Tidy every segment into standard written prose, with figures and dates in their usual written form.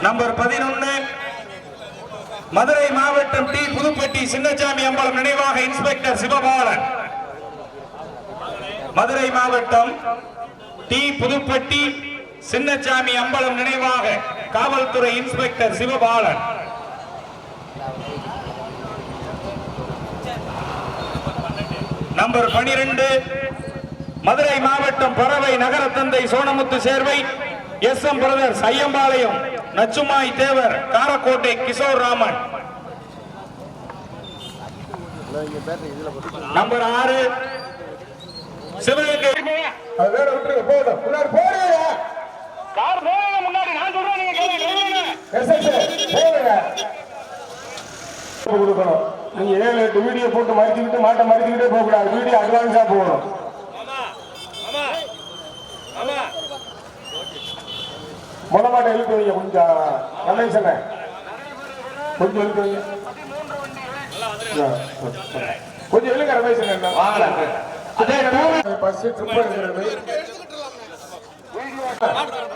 Number 11 Madurai மாவட்டம் D Pudupatti Chinnasamy Ambalam நினைவாக inspector Sivabalan. Madurai மாவட்டம் டி புதுப்பட்டி சின்னசாமி அம்பலம் நினைவாக காவல்துறை இன்ஸ்பெக்டர் சிவபாலன். நம்பர் 12 மதுரை மாவட்டம் பறவை நகர தந்தை Sonamuthu Servai S M brothers Ayyampalayam நச்சுமாய் தேவர் காரக்கோட்டை கிஷோர் ராமன். நம்பர் 6 சிவகங்கை கொடுக்கணும். நீங்க 7-8 வீடியோ போட்டு மறைச்சுக்கிட்டு மாட்ட மறைச்சுக்கிட்டே போக கூடாது. வீடியோ அட்வான்ஸா போகணும். முத மாட்டை இழுத்து வைங்க. கொஞ்சம் கணேசன கொஞ்சம் இழுத்து வைங்க. கொஞ்சம் இழுக்க ரமேசன். பஸ் ட்ரிப் எடுக்கிறது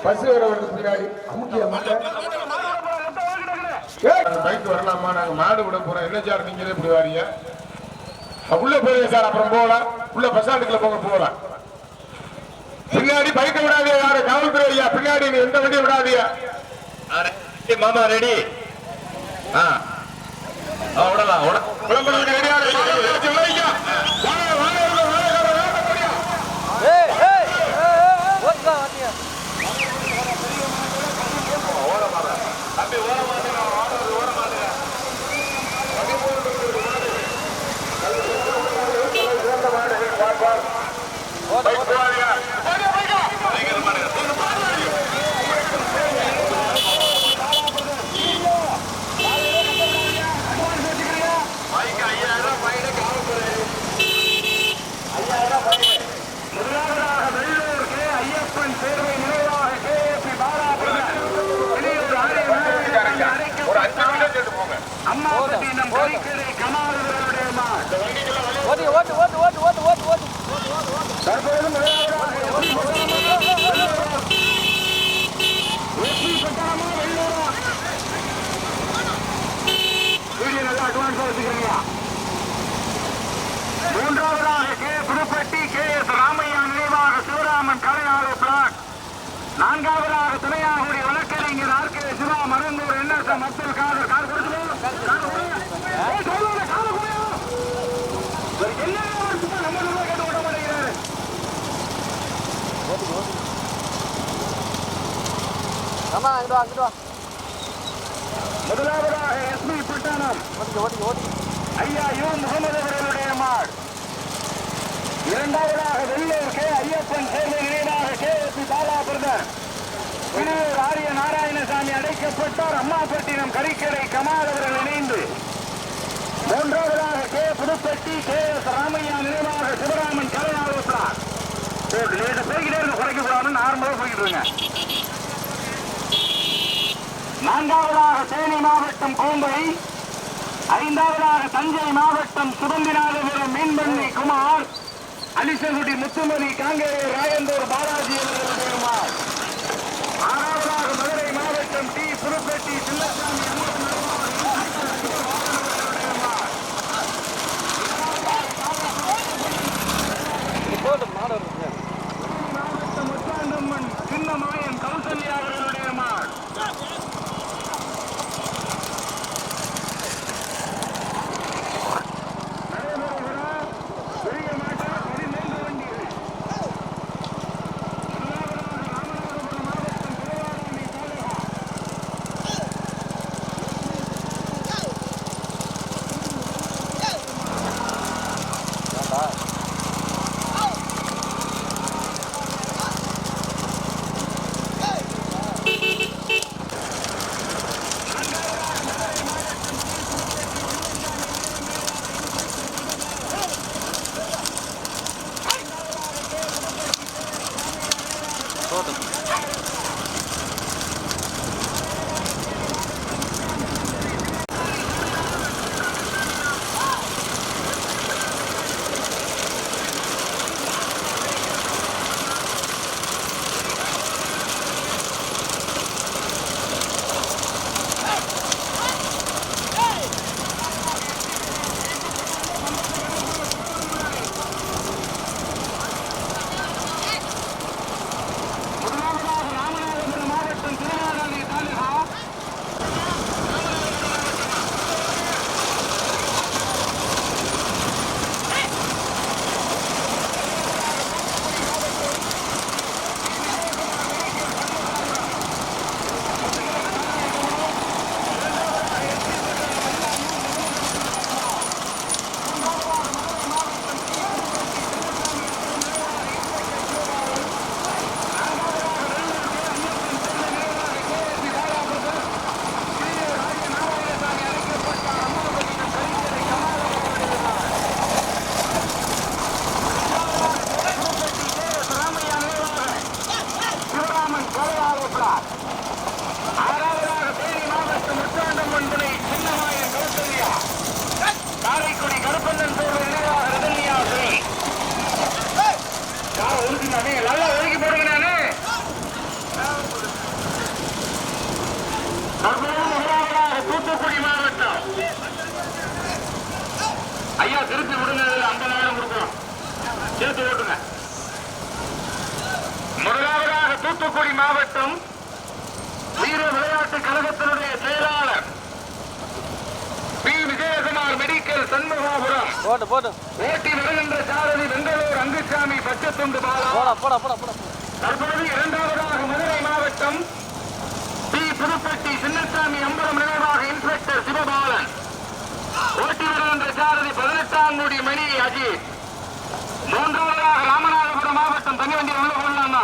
பஸ் வரவருக்கு பின்னாடி அமுக்கிய பைக் வரலாமா? நாங்க மாடு விட போறோம். என்ன சார் நீங்களே இப்படி வாரீங்க? உள்ள போறீங்க சார். அப்புறம் போகலாம். உள்ள பஸ் ஸ்டாண்டுக்குள்ள போக போகலாம். பின்னாடி பைக்க விடாதீங்க. யாரு காவல்துறை ஐயா பின்னாடி எந்த வண்டியும் விடாதீங்க. மாமா ரெடி? விடலாம். விளம்பரம் ரெடியா மூன்றாவதாக K Pudupatti K S Ramaiah நினைவாக சிவராமன் கலையாளு பிளாக். நான்காவதாக துணையாகுடி வழக்கறிஞர் R K Siva Marundur NS மக்கள் காதர் கார் முதலாவதாக எஸ்பி பட்டாணம் ஐயா யூ முகமது அவர்களுடைய மாட். இரண்டாவதாக வெள்ளூர் கே ஐயப்பன் சேர்வை நினைவாக K S P Bala brother. Thiruvur ஆரிய நாராயணசாமி அடைக்கப்பட்டார். அம்மாப்பட்டினம் கறிக்கடை கமால் அவர்கள் இணைந்து. மூன்றாவதாக K Pudupatti K S Ramaiah நினைவாக சிவராமன் கலையாளு பிளாக். போய்கிட்டே இருக்க குறைக்க கூடாதுன்னு நார்மலா போய்கிட்டு இருங்க. நான்காவதாக தேனி மாவட்டம் கோம்பை. ஐந்தாவதாக தஞ்சை மாவட்டம் சுதந்திரநாதபுரம் மீன்பண்ணி குமார். அலிசகுடி முத்துமணி காங்கேரி ராயந்தூர் பாலாஜி அவர்களுடைய மார். ஆறாவதாக மதுரை மாவட்டம் டி புதுப்பட்டி சின்னசாமி மாவட்டம் முத்தாண்டம்மன் சின்னமாயன் கௌசல்யா அவர்களுடைய மார். ஆரோப்படார். ஆறாவதாக தேனி மாவட்டம் முத்தாண்டம்மன் துணை சின்னமாயன் கௌசல்யா. காரைக்குடி கருப்பண்ணன் சோழர் நினைவாக ரதன்யா ஸ்ரீ. ஒதுக்குனானே நல்லா ஒதுக்கி போடுங்கண்ணே. தூத்துக்குடி மாவட்டம் ஐயா திருப்பி விடுங்க. 50,000 கொடுக்குறோம், சேர்த்து ஓட்டுங்க. முதலாவதாக தூத்துக்குடி மாவட்டம் வீர விளையாட்டு கழகத்தினுடைய செயலாளர் பி. விஜயகுமார் மெடிக்கல் சண்முகாபுரம் ஓட்டி வருகின்ற சாரதி பெங்களூர் அங்குசாமி பச்சத்துண்டு பாலா. தற்போது இரண்டாவதாக மதுரை மாவட்டம் பி. புதுப்பட்டி சின்னசாமி அம்பலம் நினைவாக இன்ஸ்பெக்டர் சிவபாலன் ஓட்டி வருகின்ற சாரதி 18ஆங்குடி மணி அஜித். மூன்றாவதாக ராமநாதபுரம் மாவட்டம் தங்கவண்டி உள்ள கொள்ளா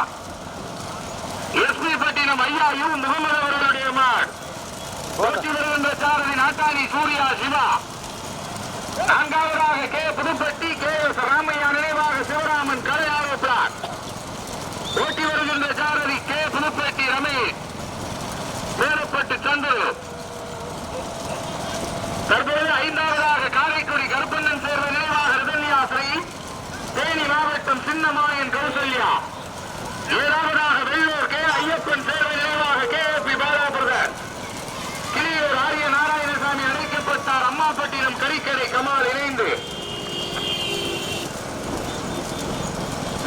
எஸ்பி பட்டினம் ஐயா யு முகமது அவர்களுடைய மாட் ஓட்டி வருகின்ற சாரதி நாட்டாணி சூர்யா சிவா. நான்காவதாக K. Pudupatti K. S. Ramaiah நினைவாக சிவராமன் கலை ஆரோப்படார் ஓட்டி வருகின்ற சாரதி கே. புதுப்பட்டி ரமேஷ் பேரப்பட்டு சந்துரு. தற்போது ஐந்தாவதாக காரைக்குடி கருப்பண்ணன் சேர்வை நினைவாக ரதன்யா ஸ்ரீ தேனி மாவட்டம் சின்னமாயன் கௌசல்யா. ஏழாவதாக வெள்ளூர் கே. ஐயப்பன் சேர்வை நினைவாக கே.பி. பாலா பிரதர். கிளியூர் ஆரிய நாராயணசாமி அழைக்கப்பட்டார் அம்மாப்பட்டினம் கரிக்கடை கமால் இணைந்து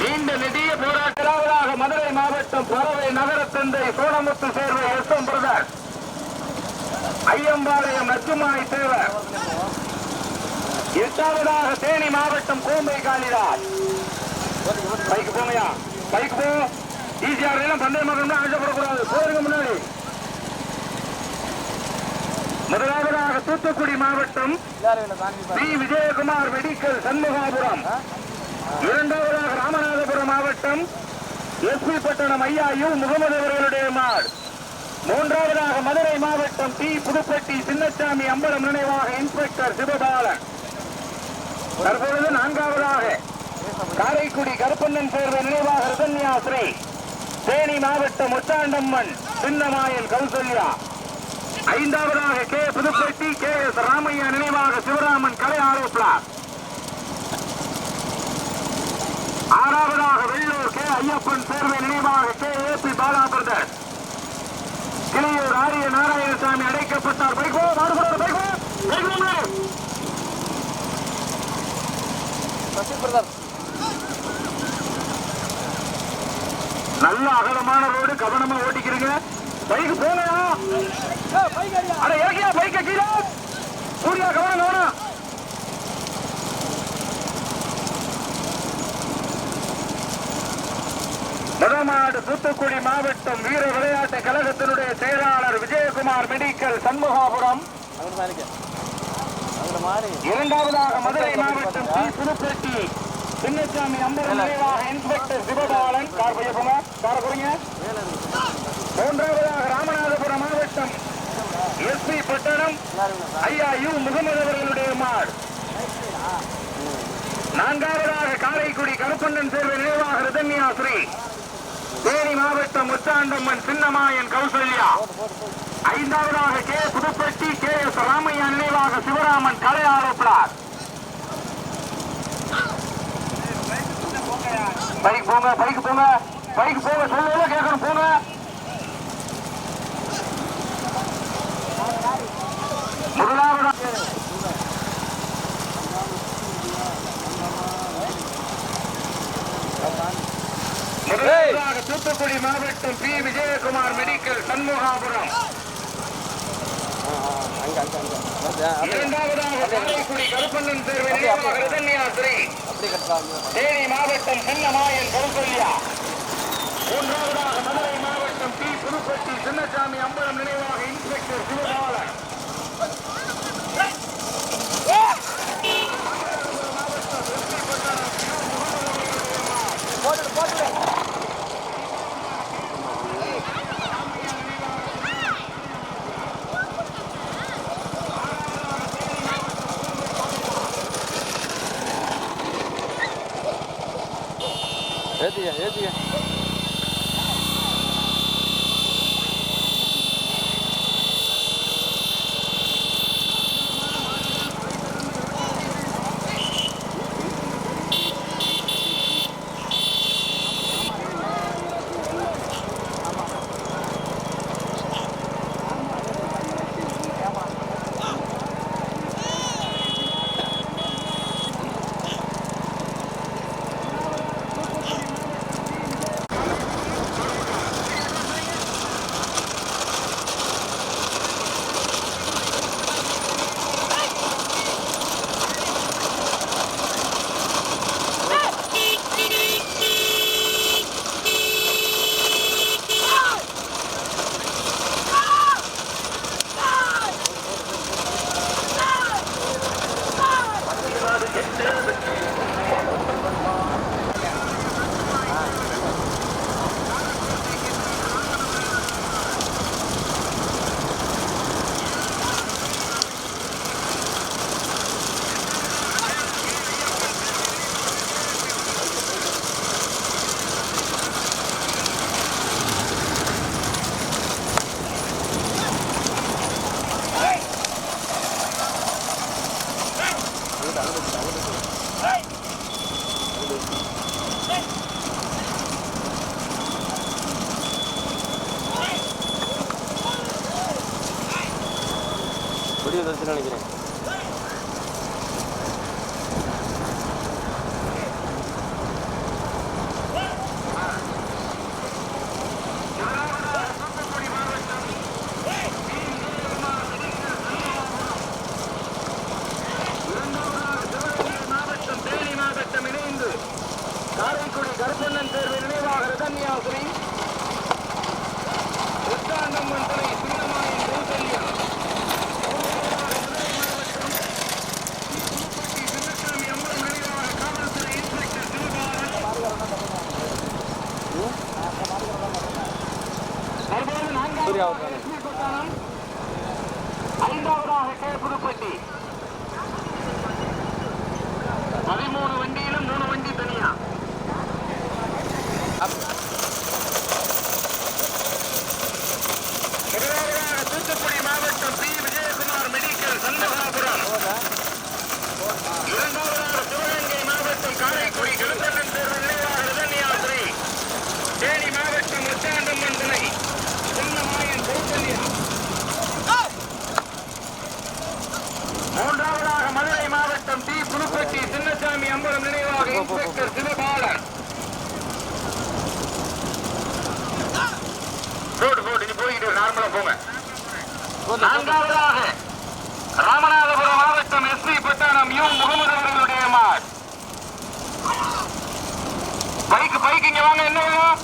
நீண்ட நெடிய போராட்டமாக மதுரை மாவட்டம் பறவை நகர தந்தை சோனமுத்து சேர்வை எஸ்.எம். பிரதர் ஐயம்பாளையம் நச்சுமாய் தேவர். எட்டாவதாக தேனி மாவட்டம் கோம்பை காளிதாஸ். பைக்கு போங்கயா, பைக்கு போ. ஈசிஆர் எல்லாம் பந்தய மகன் அழைக்கப்படக்கூடாது, போருங்க முன்னாடி. முதலாவதாக தூத்துக்குடி மாவட்டம் பி. விஜயகுமார் மெடிக்கல் சண்முகாபுரம். இரண்டாவதாக ராமநாதபுரம் மாவட்டம் எஸ்பி பட்டணம் ஐயா யு முகமது அவர்களுடைய மாடு. மூன்றாவதாக மதுரை மாவட்டம் பி. புதுப்பட்டி சின்னசாமி அம்பலம் நினைவாக இன்ஸ்பெக்டர் சிவபாலன். தற்பொழுது நான்காவதாக காரைக்குடி கருப்பண்ணன் சேர்வை நினைவாக ரதன்யா ஸ்ரீ தேனி மாவட்டம் முத்தாண்டம்மன் சின்னமாயன் கௌசல்யா. ஐந்தாவதாக K. Pudupatti K. S. Ramaiah நினைவாக சிவராமன் கலை ஆரோப்படார். ஆறாவதாக வெள்ளூர் கே. ஐயப்பன் சேர்வை நினைவாக கே.பி. பாலா பிரதர். கிளியூர் ஆரிய நாராயணசாமி அடைக்கப்பட்டார். பைகோ மாறுபடாத பைகோ நல்ல அகலமான ரோடு, கவனமா ஓட்டிக்கிறீங்க. பைக்கு போங்கயா, அட ஏகியா பைக்க கீழே சூர்யா, கவனம் கவனம். முதமாடு தூத்துக்குடி மாவட்டம் வீர விளையாட்டு கழகத்தினுடைய செயலாளர் விஜயகுமார் மெடிக்கல் சண்முகாபுரம். இரண்டாவதாக மதுரை மாவட்டம் பி. புதுப்பட்டி சின்னசாமி அம்பலம் நினைவாக இன்ஸ்பெக்டர் சிவபாலன். கார் பைய போங்க, கார போறீங்க. மூன்றாவதாக ராமநாதபுரம் மாவட்டம் எஸ்பி பட்டணம் ஐயா யு முகமது அவர்களுடைய மாடு. நான்காவதாக காரைக்குடி கருப்பண்ணன் சேர்வை நினைவாக ரதன்யா ஸ்ரீ தேனி மாவட்டம் முத்தாண்டம்மன் சின்னமாயன் கௌசல்யா. ஐந்தாவதாக K. Pudupatti K. S. Ramaiah நினைவாக சிவராமன் கலை ஆரோப்படார். பைக் போங்க, பைக்கு போங்க, பைக்கு போங்க, சொல்லுங்க கேட்கணும் போங்க. முதலாவதாக தூத்துக்குடி மாவட்டம் பி. விஜயகுமார் மெடிக்கல் சண்முகாபுரம். இரண்டாவதாக காரைக்குடி கருப்பண்ணன் சேர்வை நினைவாக ரதன்யா ஸ்ரீ தேனி மாவட்டம் சின்னமாயன் கௌசல்யா. மூன்றாவதாக மதுரை மாவட்டம் பி. புதுப்பட்டி சின்னசாமி அம்பலம் நினைவாக இன்ஸ்பெக்டர் சிவபாலன். வந்துருச்சுன்னு நினைக்கிறேன். காரைக்குடி கருப்பண்ணன் தேர்வு நினைவாக ரதன்யாசிரி உத்தாண்டம்மன் துணை சின்னமாயின் கௌசல்யா சின்னசாமி அம்மன் நினைவாக காவல்துறை இன்ஸ்பெக்டர் சிவபாலன் தற்போது நான்காவது ஐந்தாவதாக கே புதுப்பட்டி 13 வண்டியிலும் 3 வண்டி தனியா. முதலாவதாக தூத்துக்குடி மாவட்டம் பி விஜயகுமார் மெடிக்கல் சண்முகாபுரம். இரண்டாவதாக சிவகங்கை மாவட்டம் காரைக்குடி கருப்பண்ணன் தேர்வு நினைவாக ரதன்யாசிரி. தேனி மாவட்டம் உச்சாண்டம்மன் துணை சின்னமாயன் கௌசல்யா. மூன்றாவதாக மதுரை மாவட்டம் டி புதுப்பட்டி சின்னசாமி அம்பலம் நினைவாக இன்ஸ்பெக்டர் சிவபாலன். போயிட்டு நார்மலா போங்க. நான்காவதாக ராமநாதபுரம் மாவட்டம் எஸ்பி பட்டாணம் யூ முகமது அவர்களுடைய மாட். பைக்கு இங்க வாங்க. என்ன வேணும்?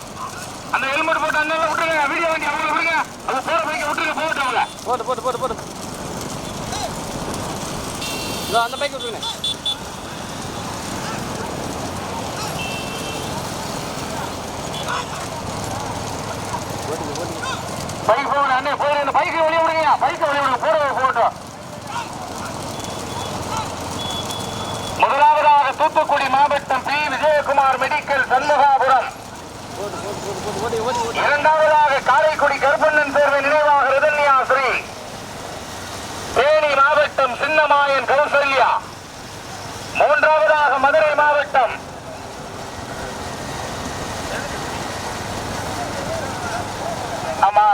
அந்த ஹெல்மெட் போட்டு அந்த விட்டுருங்க. வீடியோ வண்டி அவங்க விடுங்க. அவங்க போற பைக்கை விட்டுருங்க. போட்டு அவங்க போட்டு அந்த பைக் விட்டுருங்க. பைக் போகணும். அண்ணே போயிரு. இந்த பைக்கை வெளியே விடுங்க. பைக்கை வெளியே விடுங்க. போட்டோம். முதலாவதாக தூத்துக்குடி மாவட்டம் பி விஜயகுமார் மெடிக்கல் சண்முகாபுரம். இரண்டாவதாக காரைக்குடி கருப்பண்ணன் தேர்வு நினைவாக ரதன்யாசிரி. தேனி மாவட்டம் சின்னமாயன் கௌசல்யா. மூன்றாவதாக மதுரை மாவட்டம் ஆமா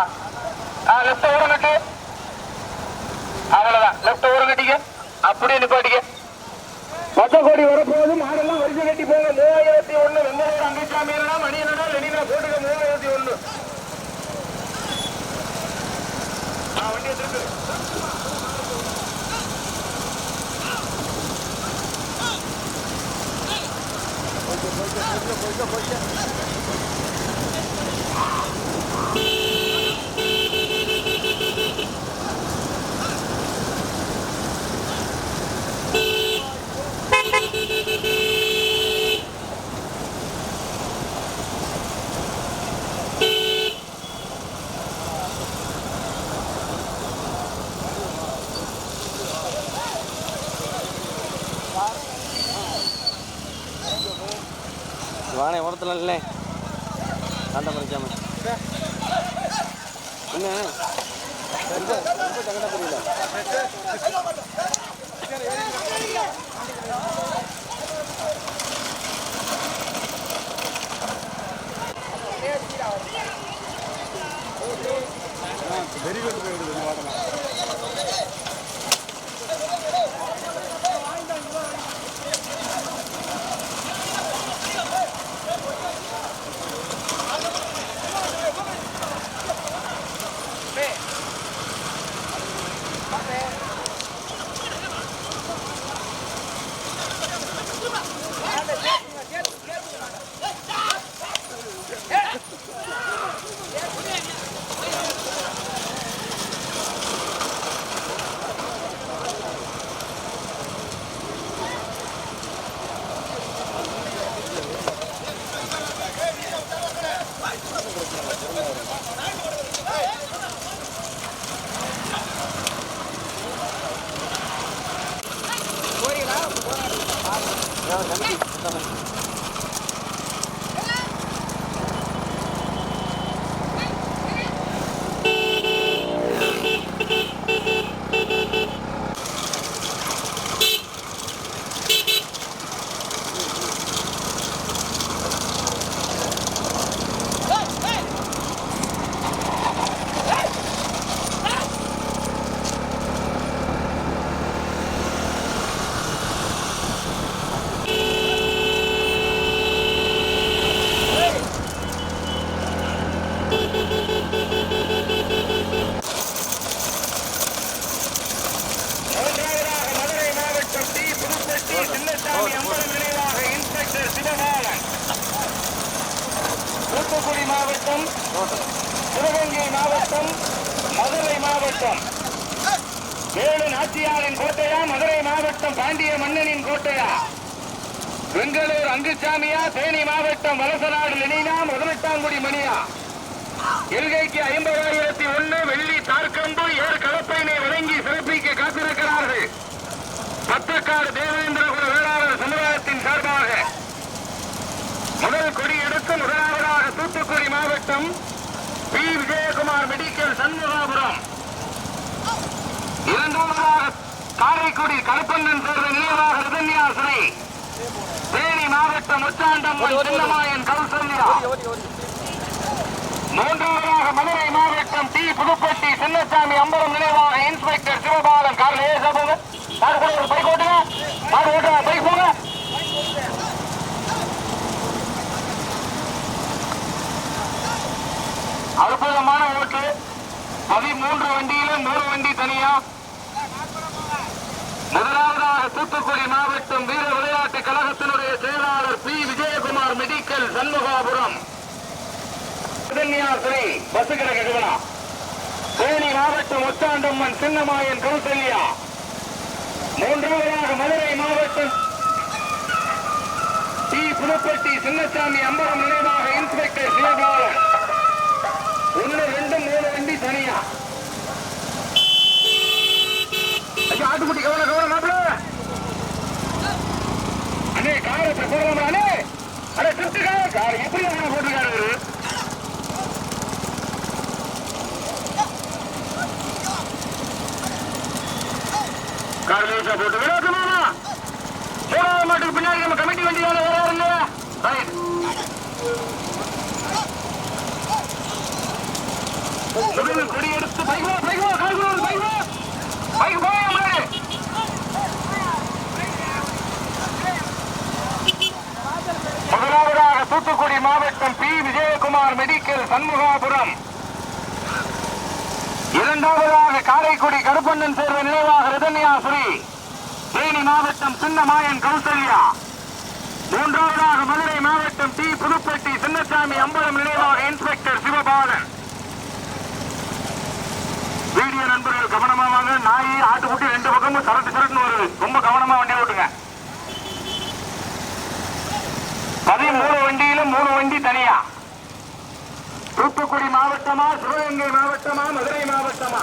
லெப்ட் ஓரங்கட்டு. அவ்வளவுதான். லெப்ட் ஓரங்கட்டிங்க. அப்படியே நிப்பாட்டிக்க. 10 கோடி வரப்போகுது. மாடெல்லாம் வரிசை கட்டி போங்க. 3001 வெங்கடேர் அங்கசாமி மணியனடா லெனினா போட்டுக்க. 3001 வண்டி எடுத்து வானே ஓரத்தில் இல்லை சண்டை படிக்காம என்ன ரொம்ப சண்டை புரியல. வெரி குட் போயிடுது. மாவட்டம், சிவகங்கை மாவட்டம், மதுரை மாவட்டம். வேலு நாச்சியாரின் கோட்டையா, மதுரை மாவட்டம் பாண்டிய மன்னனின் கோட்டையா, பெங்களூர் அங்குசாமியா, தேனி மாவட்டம் வலசநாடு லெனினா, முதலட்டாங்குடி மணியா? எல்கைக்கு 50,001 வெள்ளி தார்கம்பு ஏர் கலப்பையினை வழங்கி சிறப்பிக்க காத்திருக்கிறார்கள். பத்தக்காடு தேவேந்திரகுல வேளாளர் சமுதாயத்தின் சார்பாக முதல் கொடி எடுத்து முதலாவதாக தூத்துக்குடி மாவட்டம் பி. விஜயகுமார் மெடிக்கல் சண்முகாபுரம், இரண்டாவதாக காரைக்குடி கருப்பண்ணன் சேர்ந்த நினைவாக ரிதன்யாசிரி, தேனி மாவட்டம் முச்சாண்டம்மன் சின்னமாயன் கௌசல்யா, மூன்றாவதாக மதுரை மாவட்டம் டி. புதுப்பட்டி சின்னசாமி அம்பலம் நினைவாக இன்ஸ்பெக்டர் சிவபாலன். பைக் ஓட்டுங்க, பைக் போங்க. அற்புதமான ஓட்டு. 13 வண்டியில 3 வண்டி தனியா. முதலாவதாக தூத்துக்குடி மாவட்டம் வீர விளையாட்டு கழகத்தினுடைய செயலாளர் P. Vijayakumar medical Shanmugapuram, bus கிடக்குதுனா. தேனி மாவட்டம் முச்சாண்டம்மன் சின்னமாயன் கௌசல்யா. மூன்றாவதாக மதுரை மாவட்டம் டி. புதுப்பட்டி சின்னசாமி அம்பரம் நினைவாக இன்ஸ்பெக்டர் சிவபாலன். 1, 2, 3 வண்டி தனியா. ஆட்டுக்குட்டி கவனம் மாப்பிள. அண்ணே காரை போடலாமா? அண்ணே அண்ணே திருப்திக்கா கார் எப்படி போட்டிருக்காரு? கார் லேசா போட்டு விளையாட்டுமா? 3வது மாட்டுக்கு பின்னாடி நம்ம கமிட்டி வண்டி வேலை வராருங்க. கொடி எடுத்து பைக் போய் முதலாவதாக தூத்துக்குடி மாவட்டம் பி. விஜயகுமார் மெடிக்கல் சண்முகாபுரம், இரண்டாவதாக காரைக்குடி கருப்பண்ணன் சேர்ந்த நினைவாக ரிதன்யாசிரி, தேனி மாவட்டம் சின்னமாயன் கௌசல்யா, மூன்றாவதாக மதுரை மாவட்டம் டி. புதுப்பட்டி சின்னசாமி அம்பலம் நினைவாக இன்ஸ்பெக்டர் சிவபாலன். வீடியோ நண்பர்கள் கவனமா வாங்க. நாய் ஆட்டுக்குட்டி 2 பக்கமும் சரட்டுன்னு வருது. ரொம்ப கவனமா வண்டி ஓட்டுங்க. 13 வண்டியில 3 வண்டி தனியா. தூத்துக்குடி மாவட்டமா, சிவகங்கை மாவட்டமா, மதுரை மாவட்டமா,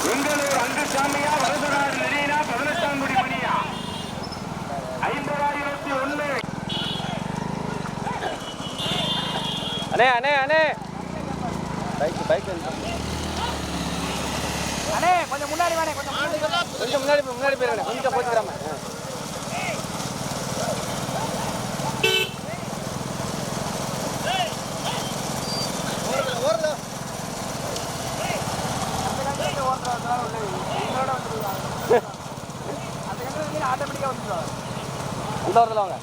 பெங்களூர் அங்குசாமியா, வலசநாடு லெனினா, 18ஆங்குடி மணியா? 50,001. அண்ணே பைக் அண்ணே கொஞ்சம் முன்னாடி வாணே, கொஞ்சம் முன்னாடி போயிடுறேன். கொஞ்சம் போச்சுக்கிறாம ஆட்டோமேட்டிக்கா வந்துடுவாங்க. அந்த ஓரத்தில் வாங்க.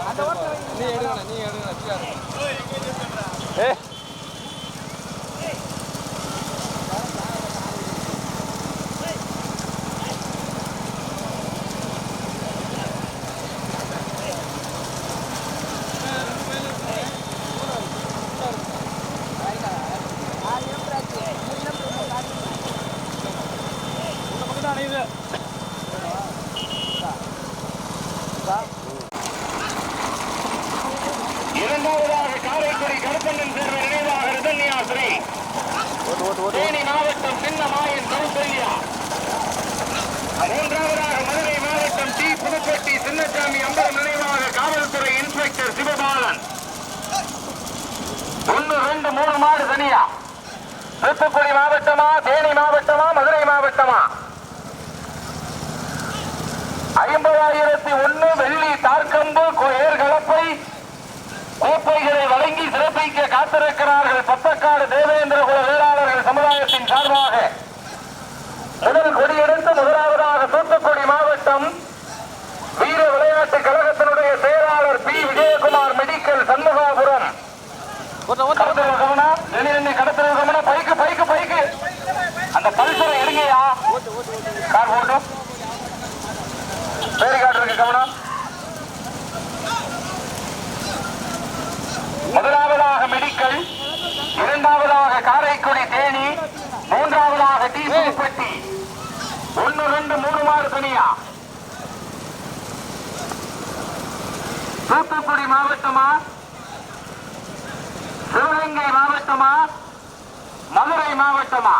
அந்த ஓரத்தில் நீ எடுங்க. இரண்டாவதாக காரைக்குடி கருப்பண்ணன் சேர்ந்த நினைவாக ரிதன்யாசிரி, தேனி மாவட்டம் சின்னமாயன் கௌசல்யா, மூன்றாவதாக மதுரை மாவட்டம் டி. புதுப்பட்டி சின்னசாமி அம்பலம் நினைவாக காவல்துறை இன்ஸ்பெக்டர் சிவபாலன். 1, 2, 3 மாடு தனியா. தூத்துக்குடி மாவட்டமா, தேனி மாவட்டமா, மதுரை மாவட்டமா? 50,001 வெள்ளி தார்கம்பு ஏர் கலப்பை கோப்பைகளை வழங்கி சிறப்பிக்க காத்திருக்கிறார்கள். பத்தக்காடு தேவேந்திரகுல வேளாளர்கள் சமுதாயத்தின் சார்பாக முதல் கொடியெடுத்து முதலாவதாக தூத்துக்குடி மாவட்டம் வீர விளையாட்டு கழகத்தினுடைய செயலாளர் பி. விஜயகுமார் மெடிக்கல் சண்முகாபுரம். கடத்திருக்கோம்னா பைக்கு அந்த பல்சரை எடுங்கயா. கார் போட்டும் பேரு காட்டுறதுக்கு கவனம். முதலாவதாக மெடிக்கல் காரைக்குடி தேனி, மூன்றாவதாக டி புதுப்பட்டி. 1, 2, 3 மாடு தனியா. தூத்துக்குடி மாவட்டமா, சிவகங்கை மாவட்டமா, மதுரை மாவட்டமா?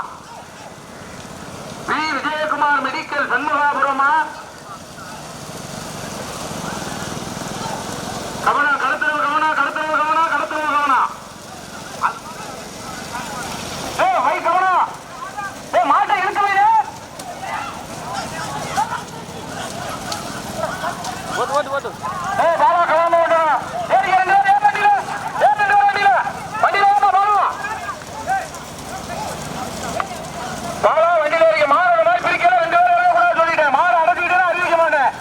பி விஜயகுமார் மெடிக்கல் சண்முகாபுரமா? கவனா கடத்தல் கவனா கடத்தல் கவனா கடத்தல் கவனா வை கவனா மாட்டை இழுக்க வைரு. ஓட்டு ஓட்டு ஓட்டு பாலா கவனமா ஓட்டணும். பாலா வண்டியில இருக்க மாடு மாதிரி பிரிக்கல. 2 பேரும் கூட சொல்லிட்டேன். மாடு அடைச்சிக்கிட்டே அறிவிக்க மாட்டேன்.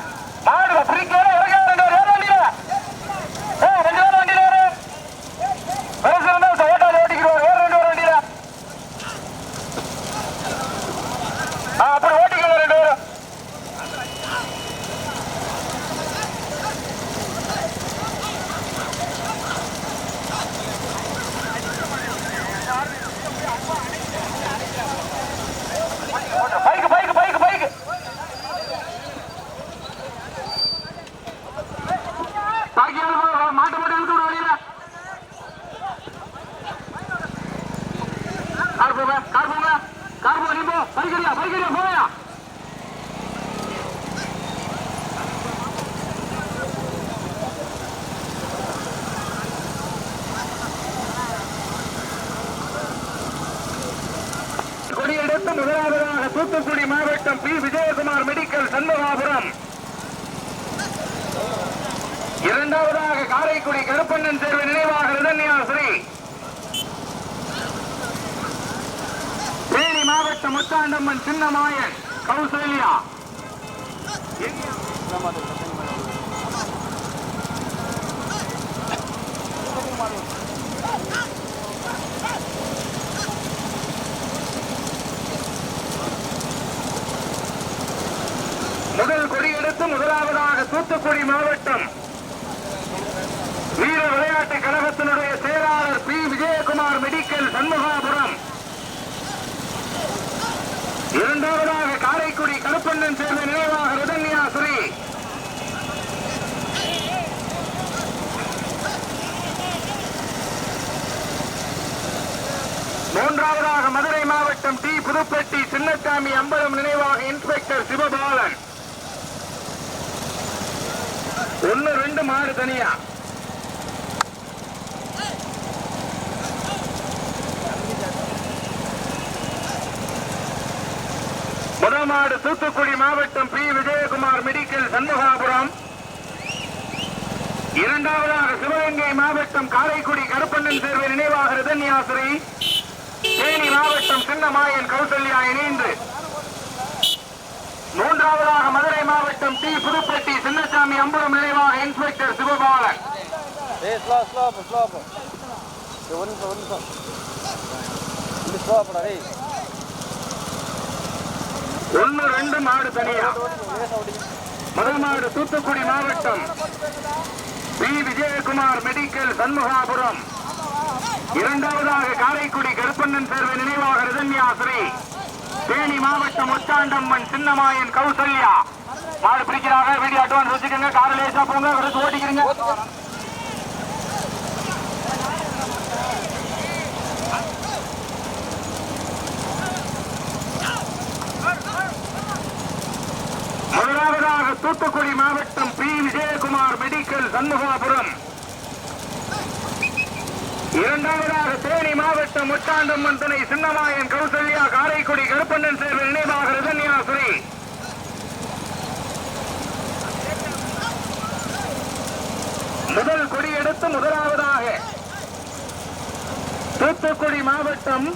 மாடு பிரிக்கல இறங்க 2 பேரும் வண்டியில. 2 பேரும் வண்டியில ஏறு. பெருசு இருந்தா ஓட்டாது ஓட்டிக்கிறோம். வேற 2 பேரும் வண்டியில. அப்படி ஓட்டிக்கணும் 2 பேரும். பைக்கு பைக்கு பைக்கு பைக்கு மாட்டு மாட்டு இழுத்து விட வழியில. கார் போங்க கார் போங்க கார் போ. நீ போ பைக்கடியா பைக்கடியா போயா. கொடியெடுத்து முதலாவதாக தூத்துக்குடி மாவட்டம் பி விஜயகுமார் மெடிக்கல் சண்முகாபுரம். இரண்டாவதாக காரைக்குடி கருப்பண்ணன் தேர்வு நினைவாக ரிதன்யாஸ்ரீ. தேனி மாவட்டம் முத்தாண்டம்மன் சின்னமாயன் கௌசல்யா. முதல் கொடியெடுத்து முதலாவதாக தூத்துக்குடி மாவட்டம் வீர விளையாட்டு கழகத்தினுடைய செயலாளர் பி விஜயகுமார் மெடிக்கல் சண்முகாபுரம். இரண்டாவதாக காரைக்குடி கருப்பண்ணன் சேர்ந்த நினைவாக ரிதன்யாஸ்ரீ. மூன்றாவதாக மதுரை மாவட்டம் டி புதுப்பட்டி சின்னசாமி அம்பலம் நினைவாக இன்ஸ்பெக்டர் சிவபாலன். 1, 2 மாடு தனியா. முதமாடு தூத்துக்குடி மாவட்டம் பி விஜயகுமார் மெடிக்கல் சண்முகாபுரம். இரண்டாவதாக சிவகங்கை மாவட்டம் காரைக்குடி கருப்பண்ணன் சேர்வை நினைவாக ரிதன்யாஸ்ரீ. தேனி மாவட்டம் சின்னமாயன் கௌசல்யா இணைந்து. மூன்றாவதாக மதுரை மாவட்டம் டி புதுப்பட்டி சின்னசாமி அம்பலம் நினைவாக inspector Sivabalan. Slow slow slow ஒரு நிமிஷம் ஸ்லோ போடா. 1, 2 மாடு தனியா. முதல் மாடு தூத்துக்குடி மாவட்டம் பி விஜயகுமார் மெடிக்கல் சண்முகாபுரம். இரண்டாவதாக காரைக்குடி கருப்பண்ணன் சேர்வை நினைவாக ரிதன்யாஸ்ரீ. தேனி மாவட்டம் முத்தாண்டம்மன் சின்னமாயன் கௌசல்யா. மாடு பிடிக்கிறாங்க. வீடியோ அட்வான்ஸ் வச்சுக்கோங்க. காரில் லேசா போங்க. விடுத்து ஓட்டிக்கிறீங்க. முதலாவதாக தூத்துக்குடி மாவட்டம் பி விஜயகுமார் மெடிக்கல் சண்முகாபுரம். இரண்டாவதாக தேனி மாவட்டம் முத்தாண்டம்மன் துணை சின்னமாயன் கௌசல்யா. காரைக்குடி கருப்பண்ணன் சேர்வை நினைவாக ரிதன்யாஸ்ரீ. முதல் கொடியெடுத்து முதலாவதாக தூத்துக்குடி மாவட்டம்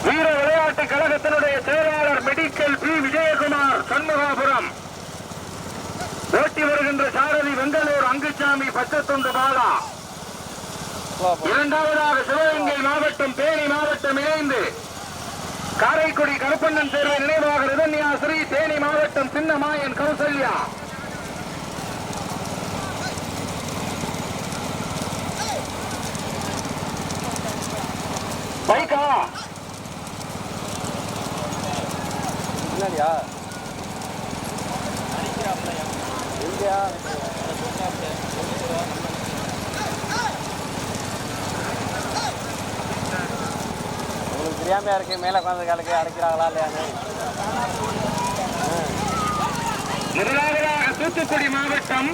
வீர விளையாட்டு கழகத்தினுடைய செயலாளர் மெடிக்கல் பி விஜயகுமார் சண்முகாபுரம். ஓட்டி வருகின்ற சாரதி வெங்கலூர் அங்குச்சாமி பச்சத்தொண்டு பாலா. இரண்டாவதாக சிவகங்கை மாவட்டம் தேனி மாவட்டம் இணைந்து காரைக்குடி கருப்பண்ணன் சேர்வை நினைவாக ரிதன்யாஸ்ரீ. தேனி மாவட்டம் சின்னமாயன் கௌசல்யா. பைக்கா இல்லையா இல்லையா உங்களுக்கு தெரியாமையா இருக்கு மேலே உட்காந்து காலுக்கு அடைக்கிறாங்களா இல்லையான்னு. முதலாவதாக தூத்துக்குடி மாவட்டம்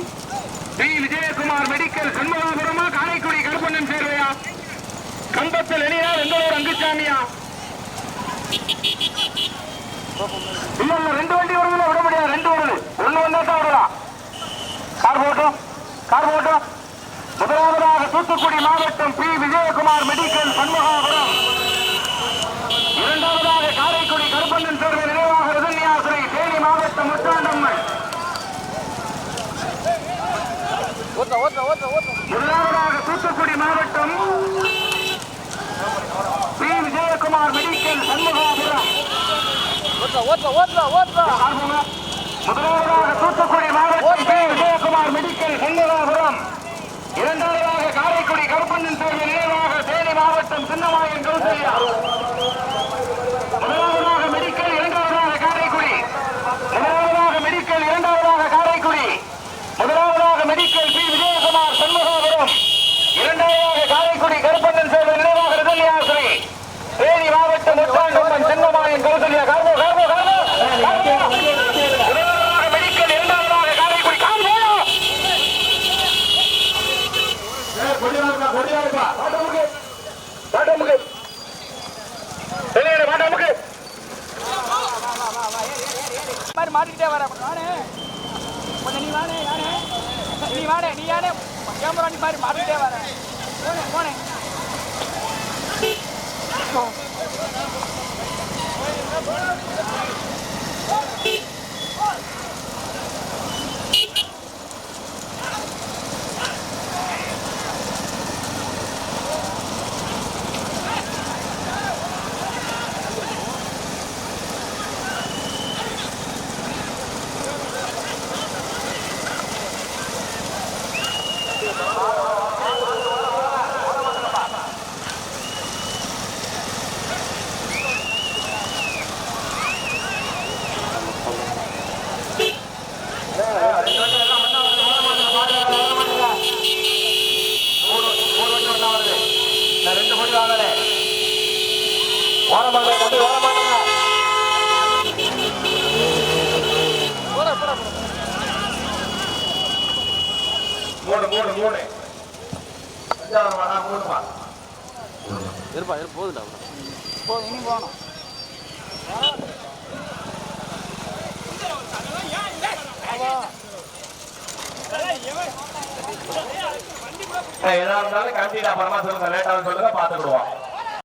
பி விஜயகுமார் மெடிக்கல் சண்முகாபுரமா காரைக்குடி கருப்பண்ணன் சேர்வையா கம்பத்தில் எளியா வெங்கலூர் அங்குசாமியா இல்ல ரெண்டு வண்டி வருதுல விட முடியாது ரெண்டு வருது ஒண்ணு வந்தா தான் விடலாம் கார் போட்டோம் முதலாவதாக தூத்துக்குடி மாவட்டம் பி விஜயகுமார் மெடிக்கல் சண்முகாபுரம் இரண்டாவதாக காரைக்குடி கருப்பண்ணன் சேர்வை நினைவாக ரிதன்யாசிரி தேனி மாவட்டம் முத்தாண்டம்மன் முதலாவதாக தூத்துக்குடி மாவட்டம் பி விஜயகுமார் மெடிக்கல் சண்முகாபுரம் முதலாவதாக தூத்துக்குடி மாவட்டம் பி விஜயகுமார் மெடிக்கல் சண்முகாபுரம் இரண்டாவதாக காரைக்குடி கருப்பண்ணன் சேர்வை நினைவாக தேனி மாவட்டம் சின்னமாயன் கௌசல்யா முதலாவதாக மெடிக்கல் இரண்டாவதாக காரைக்குடி முதலாவதாக மெடிக்கல் இரண்டாவதாக காரைக்குடி முதலாவதாக மெடிக்கல் பி விஜயகுமார் சண்முகாபுரம் இரண்டாவதாக காரைக்குடி கருப்பண்ணன் சேர்வை நினைவாக ரிதன்யாசிரி தேனி மாவட்டம் முத்தாண்டம்மன் சின்னமாயன் கௌசல்யா முதலாவதாக மெடிக்கல் இரண்டாவதாக காரைக்குடி மாட்டிக்கிட்டே வர நானே கொஞ்சம் நீ வானே யானே நீ வானே நீ யானே கேமரா நீ மாதிரி மாட்டிக்கிட்டே வர போனே இருப்பா போதுடா போதும் இனி போகணும் ஏதாவது இருந்தாலும் கண்டிப்பா அப்புறமா சொல்லுங்க லேட்டாக சொல்லுங்க பார்த்துக்கிடுவோம்.